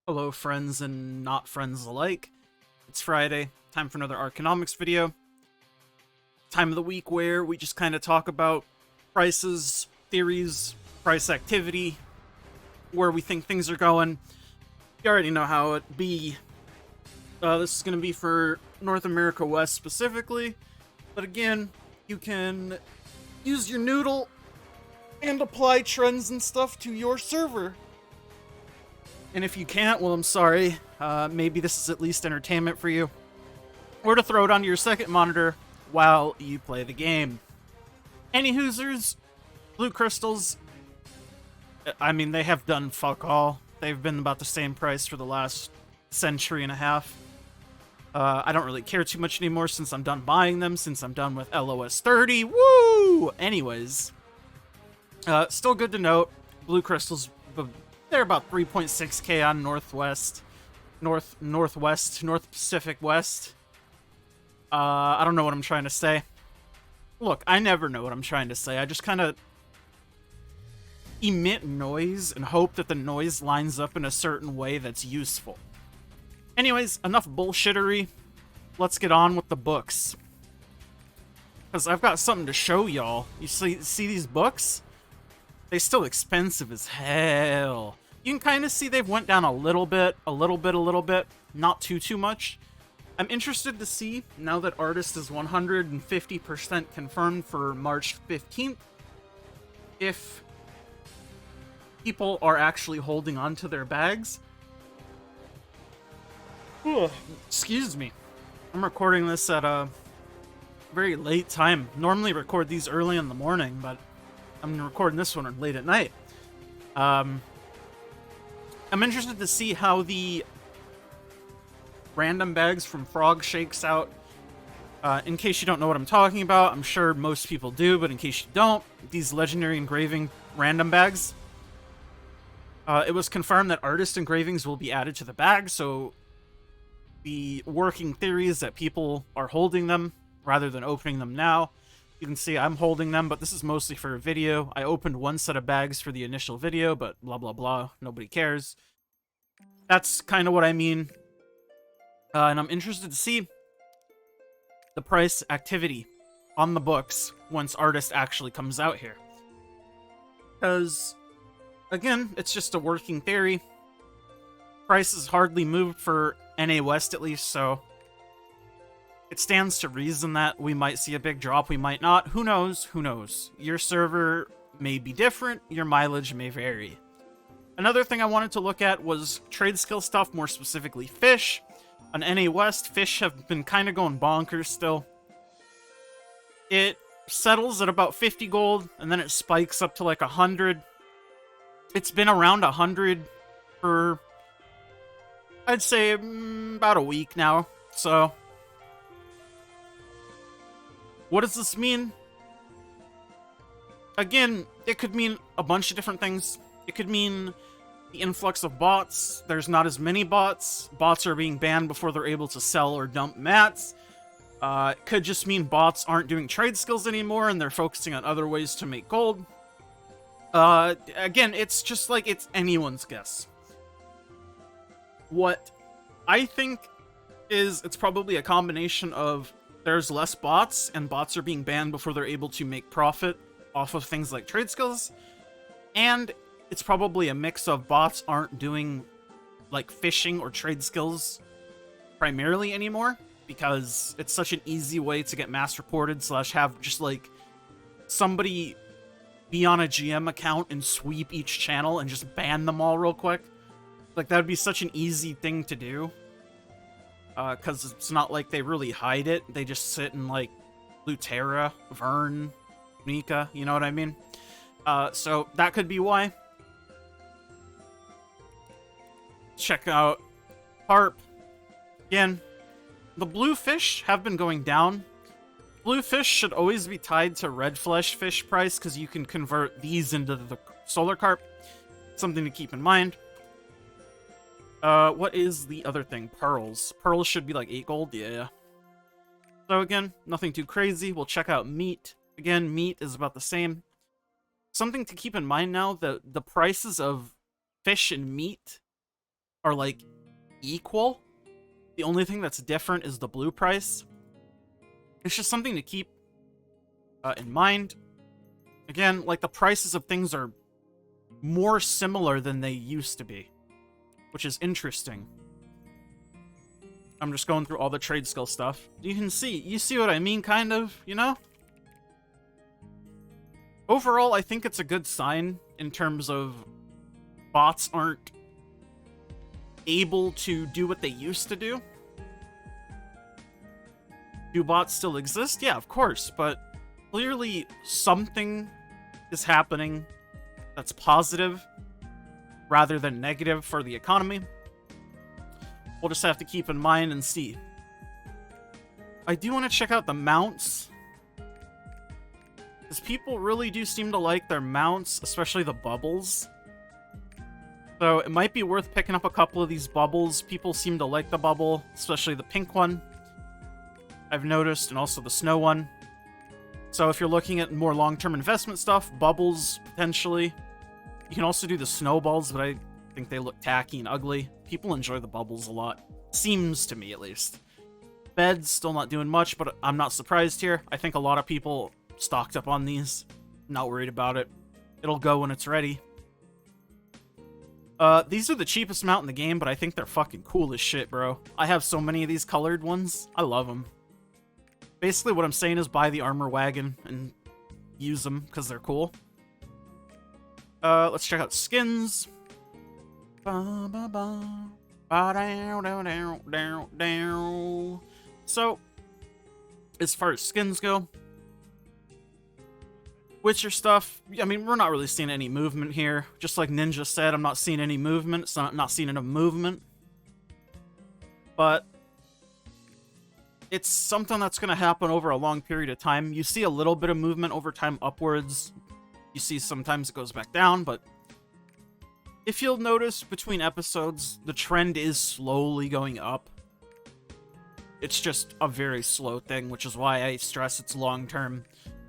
Hello, friends and not friends alike. It's Friday, time for another Arkonomics video. Time of the week where we just kind of talk about prices, theories, price activity, where we think things are going. You already know how it be. This is going to be for North America West specifically, but again, you can use your noodle and apply trends and stuff to your server. And if you can't, well, I'm sorry. Maybe this is at least entertainment for you. Or to throw it onto your second monitor while you play the game. Any Hoosers, blue crystals, I mean, they have done fuck all. They've been about the same price for the last century and a half. I don't really care too much anymore since I'm done buying them, since I'm done with LOS 30. Woo! Anyways, still good to note. Blue crystals, they're about 3.6k on North Pacific West. I don't know what I'm trying to say. Look, I never know what I'm trying to say. I just kind of emit noise and hope that the noise lines up in a certain way that's useful. Anyways, enough bullshittery. Let's get on with the books. Because I've got something to show y'all. You see these books? They're still expensive as hell. You can kind of see they've went down a little bit. Not too much. I'm interested to see, now that Artist is 150% confirmed for March 15th, if people are actually holding on to their bags. Excuse me. I'm recording this at a very late time. Normally record these early in the morning, but I'm recording this one late at night. I'm interested to see how the random bags from Frog shakes out. In case you don't know what I'm talking about, I'm sure most people do, but in case you don't, these legendary engraving random bags. It was confirmed that artist engravings will be added to the bag, so the working theory is that people are holding them rather than opening them now. You can see I'm holding them, but this is mostly for a video. I opened one set of bags for the initial video, but blah blah blah, nobody cares. That's kind of what I mean. And I'm interested to see the price activity on the books once Artist actually comes out here. Because, again, it's just a working theory. Prices hardly moved for NA West at least, so it stands to reason that we might see a big drop, we might not. Who knows? Who knows? Your server may be different, your mileage may vary. Another thing I wanted to look at was trade skill stuff, more specifically fish. On NA West, fish have been kind of going bonkers still. It settles at about 50 gold, and then it spikes up to like 100. It's been around 100 for, I'd say, about a week now, so what does this mean? Again, it could mean a bunch of different things. It could mean the influx of bots. There's not as many bots. Bots are being banned before they're able to sell or dump mats. It could just mean bots aren't doing trade skills anymore and they're focusing on other ways to make gold. Again, it's just like it's anyone's guess. What I think is it's probably a combination of there's less bots, and bots are being banned before they're able to make profit off of things like trade skills. And it's probably a mix of bots aren't doing, like, fishing or trade skills primarily anymore, because it's such an easy way to get mass reported / have just, like, somebody be on a GM account and sweep each channel and just ban them all real quick. Like, that would be such an easy thing to do. Because it's not like they really hide it. They just sit in, like, Lutera, Vern, Nika, you know what I mean? So that could be why. Check out Harp. Again, the blue fish have been going down. Blue fish should always be tied to red flesh fish price, because you can convert these into the solar carp. Something to keep in mind. What is the other thing? Pearls. Pearls should be like 8 gold, yeah. So again, nothing too crazy. We'll check out meat. Again, meat is about the same. Something to keep in mind now, the prices of fish and meat are like equal. The only thing that's different is the blue price. It's just something to keep in mind. Again, like the prices of things are more similar than they used to be, which is interesting. I'm just going through all the trade skill stuff. You see what I mean, kind of, you know? Overall, I think it's a good sign in terms of bots aren't able to do what they used to do. Do bots still exist? Yeah, of course, but clearly something is happening that's positive rather than negative for the economy. We'll just have to keep in mind and see. I do want to check out the mounts, because people really do seem to like their mounts, especially the bubbles. So it might be worth picking up a couple of these bubbles. People seem to like the bubble, especially the pink one, I've noticed, and also the snow one. So if you're looking at more long-term investment stuff, bubbles, potentially. You can also do the snowballs, but I think they look tacky and ugly. People enjoy the bubbles a lot. Seems to me, at least. Beds, still not doing much, but I'm not surprised here. I think a lot of people stocked up on these. Not worried about it. It'll go when it's ready. These are the cheapest mount in the game, but I think they're fucking cool as shit, bro. I have so many of these colored ones. I love them. Basically, what I'm saying is buy the armor wagon and use them, because they're cool. Let's check out skins. So, as far as skins go, Witcher stuff, I mean, we're not really seeing any movement here. Just like Ninja said, I'm not seeing any movement. It's not seeing enough movement. But it's something that's going to happen over a long period of time. You see a little bit of movement over time upwards. You see sometimes it goes back down, but if you'll notice between episodes, the trend is slowly going up. It's just a very slow thing, which is why I stress it's long-term.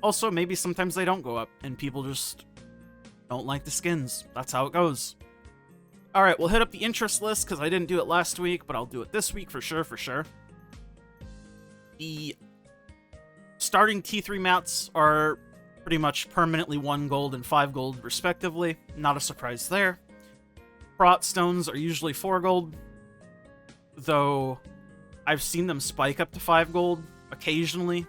Also, maybe sometimes they don't go up, and people just don't like the skins. That's how it goes. Alright, we'll hit up the interest list, because I didn't do it last week, but I'll do it this week for sure. The starting T3 mats are pretty much permanently 1 gold and 5 gold, respectively. Not a surprise there. Prot stones are usually 4 gold, though I've seen them spike up to 5 gold occasionally.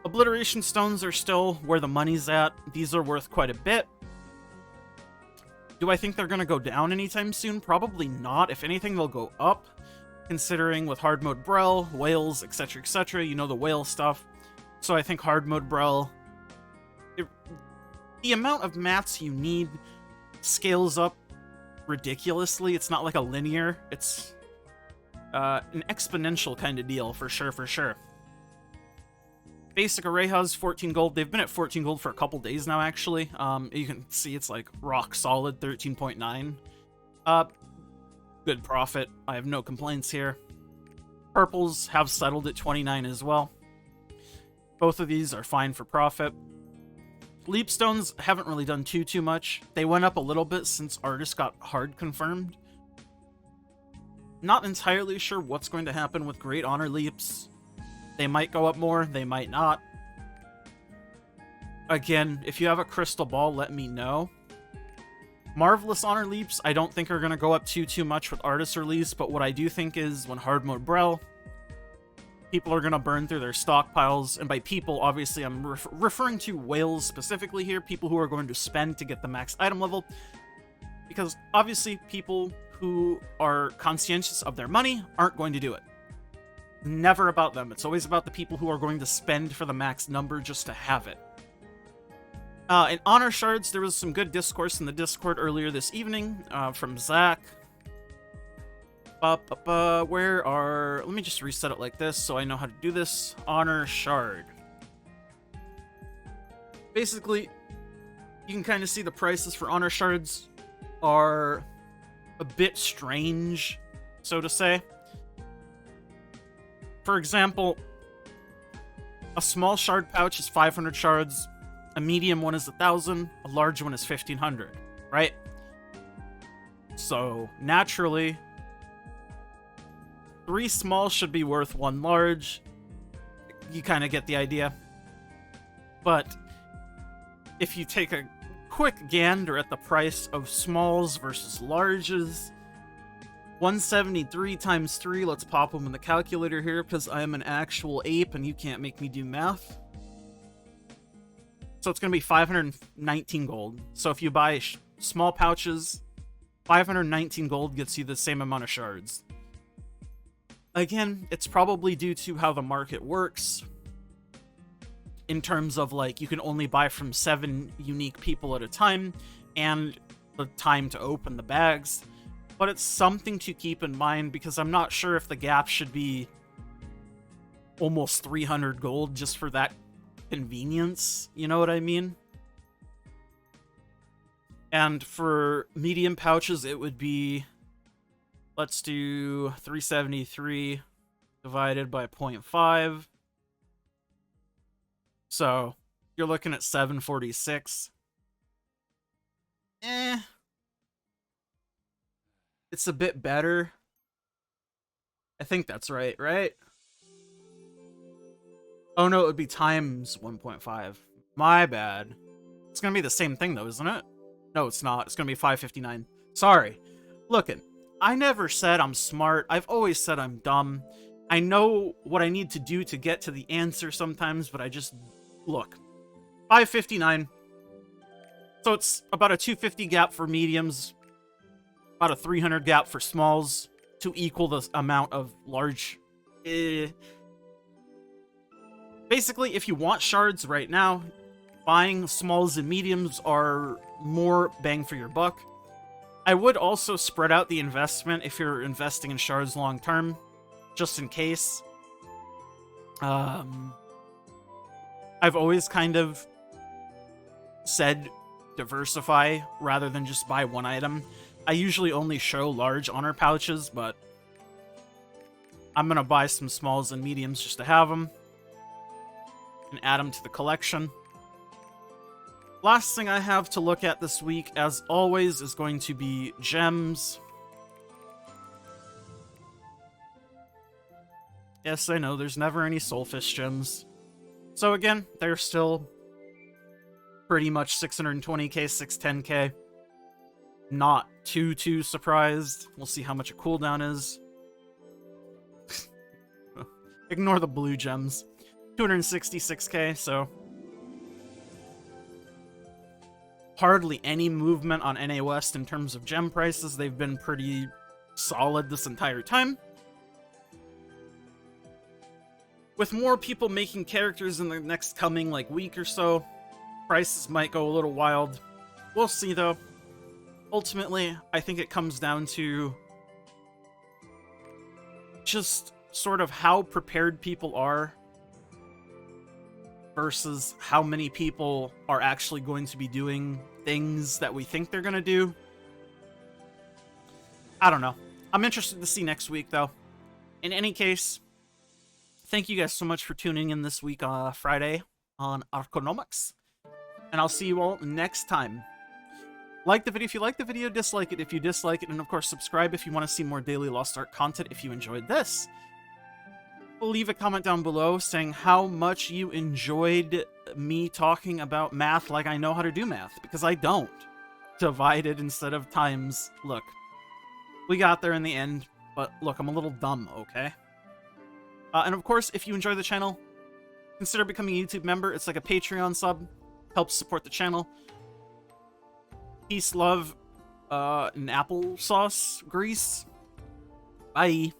Obliteration stones are still where the money's at. These are worth quite a bit. Do I think they're going to go down anytime soon? Probably not. If anything, they'll go up, considering with hard mode Brel, whales, etc., you know, the whale stuff. So I think hard mode Brel, the amount of mats you need scales up ridiculously. It's not like a linear. It's an exponential kind of deal, for sure. Basic Arrejas, 14 gold. They've been at 14 gold for a couple days now, actually. You can see it's like rock solid, 13.9. Good profit. I have no complaints here. Purples have settled at 29 as well. Both of these are fine for profit. Leapstones haven't really done too much. They went up a little bit since Artist got hard confirmed. Not entirely sure what's going to happen with Great Honor Leaps. They might go up more, they might not. Again, if you have a crystal ball, let me know. Marvelous Honor Leaps, I don't think are going to go up too much with Artist release, but what I do think is when hard mode Brel, people are going to burn through their stockpiles, and by people, obviously, I'm referring to whales specifically here, people who are going to spend to get the max item level, because obviously people who are conscientious of their money aren't going to do it. Never about them. It's always about the people who are going to spend for the max number just to have it. In Honor Shards, there was some good discourse in the Discord earlier this evening from Zach. Let me just reset it like this so I know how to do this. Honor Shard. Basically, you can kind of see the prices for Honor Shards are a bit strange, so to say. For example, a small shard pouch is 500 shards, a medium one is 1,000, a large one is 1,500, right? So, naturally, 3 small should be worth 1 large. You kind of get the idea. But if you take a quick gander at the price of smalls versus larges, 173 times 3, let's pop them in the calculator here because I am an actual ape and you can't make me do math. So it's going to be 519 gold. So if you buy small pouches, 519 gold gets you the same amount of shards. Again, it's probably due to how the market works in terms of, like, you can only buy from 7 unique people at a time and the time to open the bags. But it's something to keep in mind because I'm not sure if the gap should be almost 300 gold just for that convenience. You know what I mean? And for medium pouches, it would be, let's do 373 divided by 0.5. So you're looking at 746. It's a bit better. I think that's right, right? Oh no, it would be times 1.5. My bad. It's gonna be the same thing though, isn't it? No, it's not. It's gonna be 559. Sorry. Lookin', I never said I'm smart. I've always said I'm dumb. I know what I need to do to get to the answer sometimes, but I just... Look. 559. So it's about a 250 gap for mediums, about a 300 gap for smalls to equal the amount of large. Basically, if you want shards right now, buying smalls and mediums are more bang for your buck. I would also spread out the investment if you're investing in shards long term, just in case. I've always kind of said diversify rather than just buy one item. I usually only show large honor pouches, but I'm gonna buy some smalls and mediums just to have them and add them to the collection. Last thing I have to look at this week, as always, is going to be gems. Yes, I know, there's never any soulfish gems. So again, they're still pretty much 620k, 610k. Not too surprised. We'll see how much a cooldown is. Ignore the blue gems. 266k, so... hardly any movement on NA West in terms of gem prices. They've been pretty solid this entire time. With more people making characters in the next coming, like, week or so, prices might go a little wild. We'll see, though. Ultimately, I think it comes down to just sort of how prepared people are versus how many people are actually going to be doing things that we think they're going to do. I don't know. I'm interested to see next week, though. In any case, thank you guys so much for tuning in this week on Friday on Arkonomics. And I'll see you all next time. Like the video if you like the video, dislike it if you dislike it, and of course subscribe if you want to see more daily Lost Ark content if you enjoyed this. Leave a comment down below saying how much you enjoyed me talking about math like I know how to do math, because I don't. Divided instead of times. Look, we got there in the end, but look, I'm a little dumb, okay? And of course, if you enjoy the channel, consider becoming a YouTube member. It's like a Patreon sub. Helps support the channel. Peace, love, and applesauce grease. Bye.